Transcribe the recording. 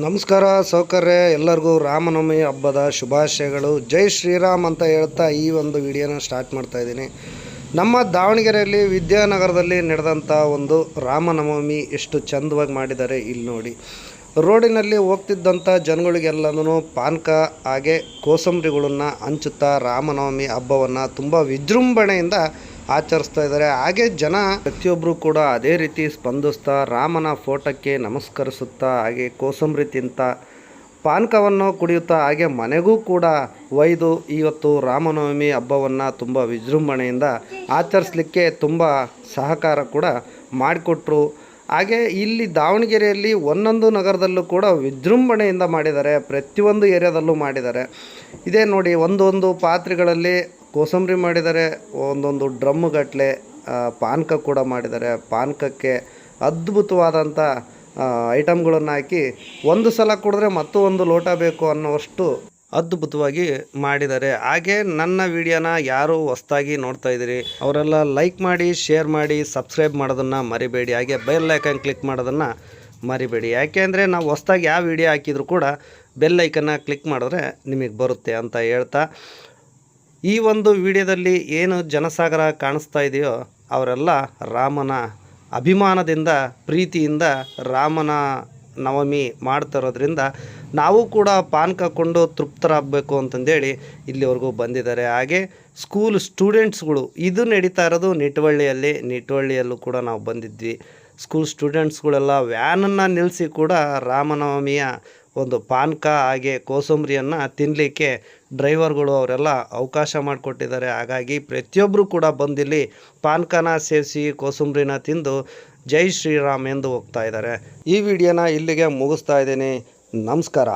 ನಮಸ್ಕಾರ ಸೌಕರ್ಯ ಎಲ್ಲರಿಗೂ ರಾಮನವಮಿ ಹಬ್ಬದ ಶುಭಾಶಯಗಳು. ಜೈ ಶ್ರೀರಾಮ್ ಅಂತ ಹೇಳ್ತಾ ಈ ಒಂದು ವಿಡಿಯೋನ ಸ್ಟಾರ್ಟ್ ಮಾಡ್ತಾ ಇದ್ದೀನಿ. ನಮ್ಮ ದಾವಣಗೆರೆಯಲ್ಲಿ ವಿದ್ಯಾನಗರದಲ್ಲಿ ನಡೆದಂಥ ಒಂದು ರಾಮನವಮಿ ಎಷ್ಟು ಚಂದವಾಗಿ ಮಾಡಿದ್ದಾರೆ ಇಲ್ಲಿ ನೋಡಿ. ರೋಡಿನಲ್ಲಿ ಹೋಗ್ತಿದ್ದಂಥ ಜನಗಳಿಗೆಲ್ಲನೂ ಪಾನಕ ಹಾಗೆ ಕೋಸಂಬರಿಗಳನ್ನು ಹಂಚುತ್ತಾ ರಾಮನವಮಿ ಹಬ್ಬವನ್ನು ತುಂಬ ವಿಜೃಂಭಣೆಯಿಂದ ಆಚರಿಸ್ತಾ ಇದ್ದಾರೆ. ಹಾಗೆ ಜನ ಪ್ರತಿಯೊಬ್ಬರು ಕೂಡ ಅದೇ ರೀತಿ ಸ್ಪಂದಿಸ್ತಾ ರಾಮನ ಫೋಟೋಕ್ಕೆ ನಮಸ್ಕರಿಸುತ್ತಾ ಹಾಗೆ ಕೋಸಂಬರಿ ತಿಂತ ಪಾನಕವನ್ನು ಕುಡಿಯುತ್ತಾ ಹಾಗೆ ಮನೆಗೂ ಕೂಡ ಒಯ್ದು ಇವತ್ತು ರಾಮನವಮಿ ಹಬ್ಬವನ್ನು ತುಂಬ ವಿಜೃಂಭಣೆಯಿಂದ ಆಚರಿಸಲಿಕ್ಕೆ ತುಂಬ ಸಹಕಾರ ಕೂಡ ಮಾಡಿಕೊಟ್ರು. ಹಾಗೆ ಇಲ್ಲಿ ದಾವಣಗೆರೆಯಲ್ಲಿ ಒಂದೊಂದು ನಗರದಲ್ಲೂ ಕೂಡ ವಿಜೃಂಭಣೆಯಿಂದ ಮಾಡಿದ್ದಾರೆ, ಪ್ರತಿಯೊಂದು ಏರಿಯಾದಲ್ಲೂ ಮಾಡಿದ್ದಾರೆ. ಇದೇ ನೋಡಿ, ಒಂದೊಂದು ಪಾತ್ರೆಗಳಲ್ಲಿ ಕೋಸಂಬರಿ ಮಾಡಿದ್ದಾರೆ, ಒಂದೊಂದು ಡ್ರಮ್ಮುಗಟ್ಟಲೆ ಪಾನಕ ಕೂಡ ಮಾಡಿದ್ದಾರೆ. ಪಾನಕಕ್ಕೆ ಅದ್ಭುತವಾದಂಥ ಐಟಮ್ಗಳನ್ನು ಹಾಕಿ ಒಂದು ಸಲ ಕುಡಿದ್ರೆ ಮತ್ತೂ ಒಂದು ಲೋಟ ಬೇಕು ಅನ್ನೋಷ್ಟು ಅದ್ಭುತವಾಗಿ ಮಾಡಿದ್ದಾರೆ. ಹಾಗೆ ನನ್ನ ವಿಡಿಯೋನ ಯಾರು ಹೊಸದಾಗಿ ನೋಡ್ತಾ ಇದ್ದೀರಿ ಅವರೆಲ್ಲ ಲೈಕ್ ಮಾಡಿ, ಶೇರ್ ಮಾಡಿ, ಸಬ್ಸ್ಕ್ರೈಬ್ ಮಾಡೋದನ್ನು ಮರಿಬೇಡಿ. ಹಾಗೆ ಬೆಲ್ ಐಕನ್ ಕ್ಲಿಕ್ ಮಾಡೋದನ್ನು ಮರಿಬೇಡಿ. ಯಾಕೆ ಅಂದರೆ ನಾವು ಹೊಸದಾಗಿ ಯಾವ ವಿಡಿಯೋ ಹಾಕಿದರೂ ಕೂಡ ಬೆಲ್ ಐಕನ್ನ ಕ್ಲಿಕ್ ಮಾಡಿದ್ರೆ ನಿಮಗೆ ಬರುತ್ತೆ ಅಂತ ಹೇಳ್ತಾ, ಈ ಒಂದು ವಿಡಿಯೋದಲ್ಲಿ ಏನು ಜನಸಾಗರ ಕಾಣಿಸ್ತಾ ಇದೆಯೋ ಅವರೆಲ್ಲ ರಾಮನ ಅಭಿಮಾನದಿಂದ ಪ್ರೀತಿಯಿಂದ ರಾಮನ ನವಮಿ ಮಾಡ್ತಿರೋದ್ರಿಂದ ನಾವು ಕೂಡ ಪಾನಕ ಕೊಂಡು ತೃಪ್ತರಾಗಬೇಕು ಅಂತಂದೇಳಿ ಇಲ್ಲಿವರೆಗೂ ಬಂದಿದ್ದಾರೆ. ಹಾಗೆ ಸ್ಕೂಲ್ ಸ್ಟೂಡೆಂಟ್ಸ್ಗಳು ಇದು ನಡೀತಾ ಇರೋದು ನಿಟ್ವಳ್ಳಿಯಲ್ಲೂ ಕೂಡ ನಾವು ಬಂದಿದ್ವಿ. ಸ್ಕೂಲ್ ಸ್ಟೂಡೆಂಟ್ಸ್ಗಳೆಲ್ಲ ವ್ಯಾನನ್ನು ನಿಲ್ಲಿಸಿ ಕೂಡ ರಾಮನವಮಿಯ ಒಂದು ಪಾನಕ ಹಾಗೆ ಕೋಸಂಬರಿಯನ್ನು ತಿನ್ನಲಿಕ್ಕೆ ಡ್ರೈವರ್ಗಳು ಅವರೆಲ್ಲ ಅವಕಾಶ ಮಾಡಿಕೊಟ್ಟಿದ್ದಾರೆ. ಹಾಗಾಗಿ ಪ್ರತಿಯೊಬ್ಬರು ಕೂಡ ಬಂದಿಲ್ಲಿ ಪಾನಕನ ಸೇರಿಸಿ ಕೋಸಂಬರಿನ ತಿಂದು ಜೈ ಶ್ರೀರಾಮ್ ಎಂದು ಹೋಗ್ತಾ ಇದ್ದಾರೆ. ಈ ವಿಡಿಯೋನ ಇಲ್ಲಿಗೆ ಮುಗಿಸ್ತಾ ಇದ್ದೀನಿ. ನಮಸ್ಕಾರ.